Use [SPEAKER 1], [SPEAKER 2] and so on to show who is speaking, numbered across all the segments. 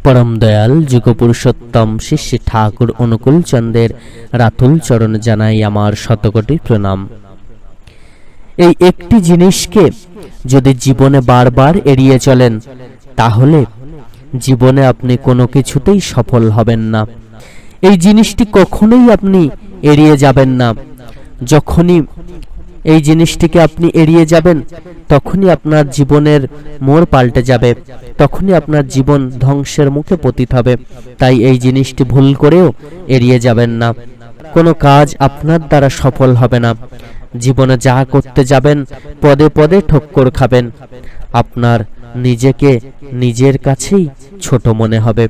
[SPEAKER 1] परम दयाल जुगपुरुषोत्तम श्री श्री ठाकुर अनुकूल चंद्रेर रातुल चरण जानाई आमार शतकोटी प्रणाम। এই একটি জিনিসকে যদি জীবনে বারবার এড়িয়ে চলেন তাহলে জীবনে আপনি কোনো কিছুতেই সফল হবেন না। এই জিনিসটি কখনোই আপনি এড়িয়ে যাবেন না। যখনই এই জিনিসটিকে আপনি এড়িয়ে যাবেন তখনই আপনার জীবনের মোড় পাল্টে যাবে, তখনই আপনার জীবন ধ্বংসের মুখে পতিত হবে। তাই এই জিনিসটি ভুল করেও এড়িয়ে যাবেন না। কোনো কাজ আপনার দ্বারা সফল হবে না। জীবনে যা করতে যাবেন পদে পদে ঠক্কর খাবেন। আপনার নিজেকে নিজের কাছেই ছোট মনে হবে।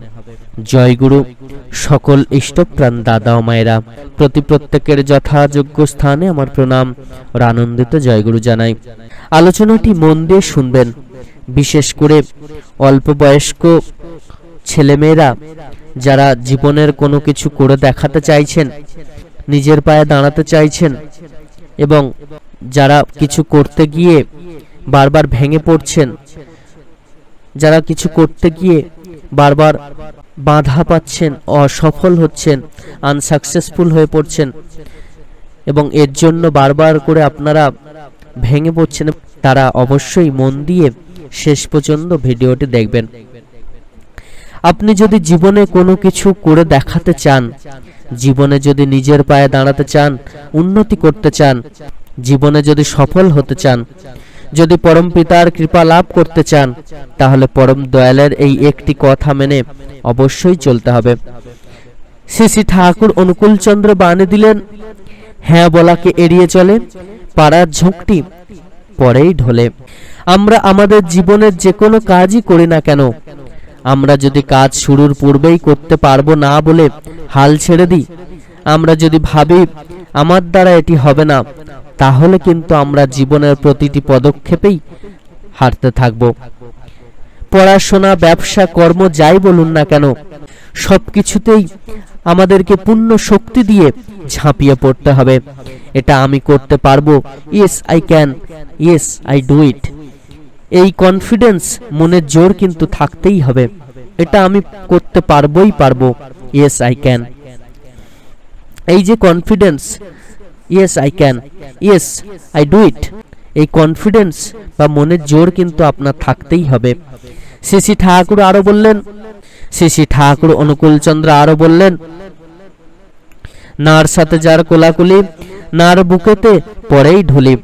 [SPEAKER 1] জয় গুরু। সকল ইষ্টপ্রাণ দাদা ও মায়েরা প্রত্যেকের যথাযোগ্য স্থানে আমার প্রণাম ও আনন্দিত জয় গুরু জানাই। আলোচনাটি মন দিয়ে শুনবেন। বিশেষ করে অল্প বয়স্ক ছেলেমেয়েরা যারা জীবনের কোনো কিছু করে দেখাতে চাইছেন, নিজের পায়ে দাঁড়াতে চাইছেন এবং যারা কিছু করতে গিয়ে বারবার ভেঙে পড়ছেন, যারা কিছু করতে গিয়ে বারবার বাধা পাচ্ছেন, অসফল হচ্ছেন, আনসাকসেসফুল হয়ে পড়ছেন এবং এর জন্য বারবার করে আপনারা ভেঙে পড়ছেন, তারা অবশ্যই মন দিয়ে শেষ পর্যন্ত ভিডিওটি দেখবেন। আপনি যদি জীবনে কোনো কিছু করে দেখাতে চান, জীবনে যদি নিজের পায়ে দাঁড়াতে চান, উন্নতি করতে চান, জীবনে যদি সফল হতে চান, যদি পরম পিতার কৃপা লাভ করতে চান, তাহলে পরম দয়ালের এই একটি কথা মেনে অবশ্যই চলতে হবে। শ্রী শ্রী ঠাকুর অনুকূল চন্দ্র বাণী দিলেন, হ্যাঁ বলাকে এড়িয়ে চলে, পাড়ার ঝোঁকটি পরেই ঢলে। আমরা আমাদের জীবনের যে কোনো কাজই করি না কেন, আমরা যদি কাজ শুরুর পূর্বেই করতে পারবো না বলে হাল ছেড়ে দিই, আমরা যদি ভাবি আমার দ্বারা এটি হবে না, তাহলে কিন্তু আমরা জীবনের প্রতিটি পদক্ষেপেই হারতে থাকব। পড়াশোনা, ব্যবসা, কর্ম যাই বলুন না কেন, সবকিছুতেই আমাদেরকে পূর্ণ শক্তি দিয়ে ঝাঁপিয়ে পড়তে হবে। এটা আমি করতে পারবো, yes I can, yes I do it. এই কনফিডেন্স, মনের জোর কিন্তু থাকতেই হবে। এটা আমি করতে পারবোই পারবো, ইয়েস আই ক্যান। এই যে confidence, yes I can, yes I do it, এই কনফিডেন্স বা মনের জোর কিন্তু আপনার থাকতেই হবে। শ্রী শ্রী ঠাকুর আরো বললেন, শ্রী শ্রী ঠাকুর অনুকূল চন্দ্র আরো বললেন, নার সাথে যার কোলাকুলি, নার বুকেতে পরেই ঢুলি।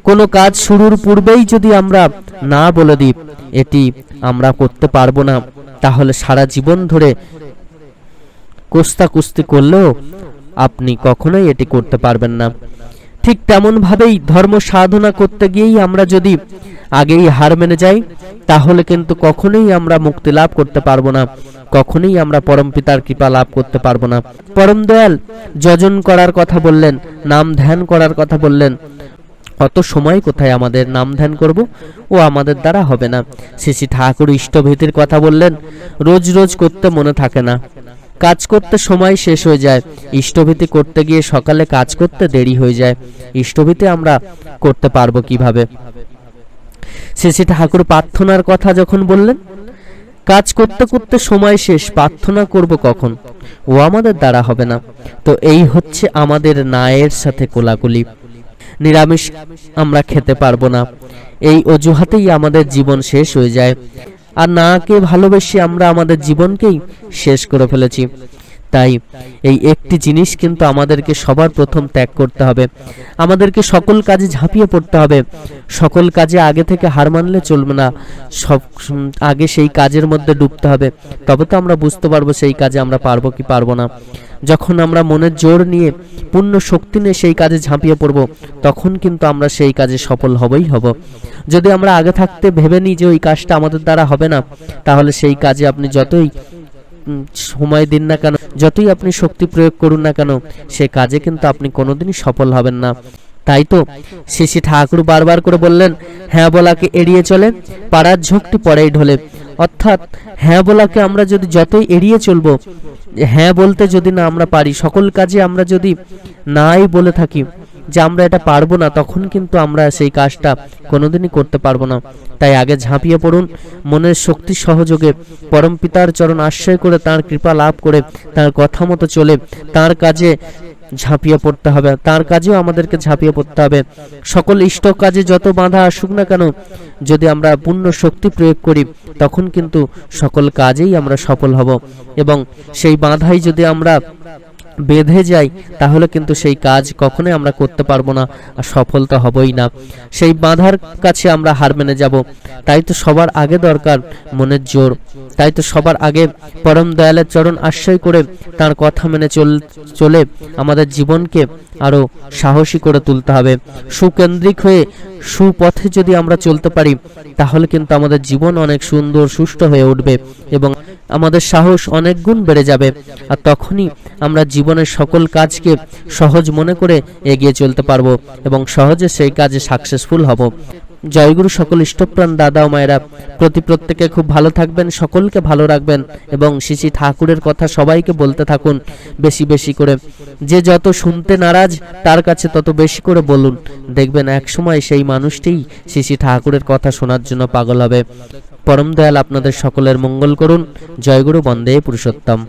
[SPEAKER 1] কোনো কাজ শুরুর পূর্বেই যদি আমরা না বলে দিই এটি আমরা করতে পারবো না, তাহলে সারা জীবন ধরে কুস্তি করলেও আপনি কখনোই এটি করতে পারবেন না। ঠিক তেমন ভাবেই ধর্ম সাধনা করতে গিয়েই আমরা যদি আগেই হার মেনে যাই, তাহলে কিন্তু কখনোই আমরা মুক্তি লাভ করতে পারবো না, কখনোই আমরা পরম পিতার কৃপা লাভ করতে পারবো না। পরম দয়াল যজন করার কথা বললেন, নাম ধ্যান করার কথা বললেন। অত সময় কোথায় আমাদের নাম ধ্যান করব? ও আমাদের দ্বারা হবে না। শ্রী শ্রী ঠাকুর ইষ্টভীতির কথা বললেন, রোজ রোজ করতে মনে থাকে না, কাজ করতে সময় শেষ হয়ে যায়, ইষ্টভীতি করতে গিয়ে সকালে কাজ করতে দেরি হয়ে যায়। ইষ্টভীতি আমরা করতে পারবো কিভাবে? শ্রী শ্রী ঠাকুর প্রার্থনার কথা যখন বললেন, কাজ করতে করতে সময় শেষ, প্রার্থনা করব কখন? ও আমাদের দ্বারা হবে না। তো এই হচ্ছে আমাদের নায়ের সাথে কোলাকুলি। নিরামিষ আমরা খেতে পারবো না, এই অজুহাতেই আমাদের জীবন শেষ হয়ে যায়। আর নাকে ভালোবেসে আমরা আমাদের জীবনকেই শেষ করে ফেলেছি। তাই এই একটি জিনিস কিন্তু আমাদেরকে সবার প্রথম ত্যাগ করতে হবে। আমাদেরকে সকল কাজে ঝাঁপিয়ে পড়তে হবে। সকল কাজে আগে থেকে হার মানলে চলবে না, সব আগে সেই কাজের মধ্যে ডুবতে হবে। তবে তো আমরা বুঝতে পারবো সেই কাজে আমরা পারবো কি পারবো না। যখন আমরা মনের জোর নিয়ে, পূর্ণ শক্তি নিয়ে সেই কাজে ঝাঁপিয়ে পড়ব, তখন কিন্তু আমরা সেই কাজে সফল হবই হব। যদি আমরা আগে থাকতে ভেবে নিই যে ওই কাজটা আমাদের দ্বারা হবে না, তাহলে সেই কাজে আপনি যতই সময় দিন না কেন, যতই আপনি শক্তি প্রয়োগ করুন না কেন, সে কাজে কিন্তু আপনি কোনোদিনই সফল হবেন না। তাই তো শ্রী শ্রী ঠাকুর বারবার করে বললেন, হ্যাঁ বলাকে এড়িয়ে চলে, পাড়ার ঝোঁকটি পরেই ঢলে। অর্থাৎ হ্যাঁ বলাকে আমরা যদি যতই এড়িয়ে চলবো, হ্যাঁ বলতে যদি না আমরা পারি, সকল কাজে আমরা যদি নাই বলে থাকি, যে আমরা এটা পারবো না, তখন কিন্তু আমরা সেই কাজটা কোনোদিনই করতে পারবো না। তাই আগে ঝাঁপিয়ে পড়ুন, মনের শক্তি সহযোগে পরম পিতার চরণ আশ্রয় করে, তার কৃপা লাভ করে, তার কথা মতো চলে তার কাজে ঝাঁপিয়ে পড়তে হবে, তার কাজেও আমাদেরকে ঝাঁপিয়ে পড়তে হবে। সকল ইষ্ট কাজে যত বাধা আসুক না কেন, যদি আমরা পূর্ণ শক্তি প্রয়োগ করি, তখন কিন্তু সকল কাজেই আমরা সফল হব। এবং সেই বাধাই যদি আমরা বেঁধে যাই, তাহলে কিন্তু সেই কাজ কখনোই আমরা করতে পারবো না, আর সফল তো হবই না। সেই বাধার কাছে আমরা হার মেনে যাব। তাই তো সবার আগে দরকার মনের জোর। তাই তো সবার আগে পরম দয়ালের চরণ আশ্রয় করে তার কথা মেনে চলে আমাদের জীবনকে আরো সাহসী করে তুলতে হবে। সুকেন্দ্রিক হয়ে সুপথে যদি আমরা চলতে পারি, তাহলে কিন্তু আমাদের জীবন অনেক সুন্দর সুষ্ঠু হয়ে উঠবে এবং আমাদের সাহস অনেক গুণ বেড়ে যাবে। আর তখনই আমরা জীবনের সকল কাজকে সহজ মনে করে এগিয়ে চলতে পারবো এবং সহজে সেই কাজে সাকসেসফুল হব। জয়গুরু। সকল ইষ্টপ্রাণ দাদা ও মায়েরা প্রত্যেকে খুব ভালো থাকবেন, সকলকে ভালো রাখবেন এবং শ্রী শ্রী ঠাকুরের কথা সবাইকে বলতে থাকুন বেশি বেশি করে। যে যত শুনতে নারাজ, তার কাছে তত বেশি করে বলুন। দেখবেন এক সময় সেই মানুষটিই শ্রী শ্রী ঠাকুরের কথা শোনার জন্য পাগল হবে। পরম দয়াল আপনাদের সকলের মঙ্গল করুন। জয়গুরু। বন্দে পুরুষোত্তম।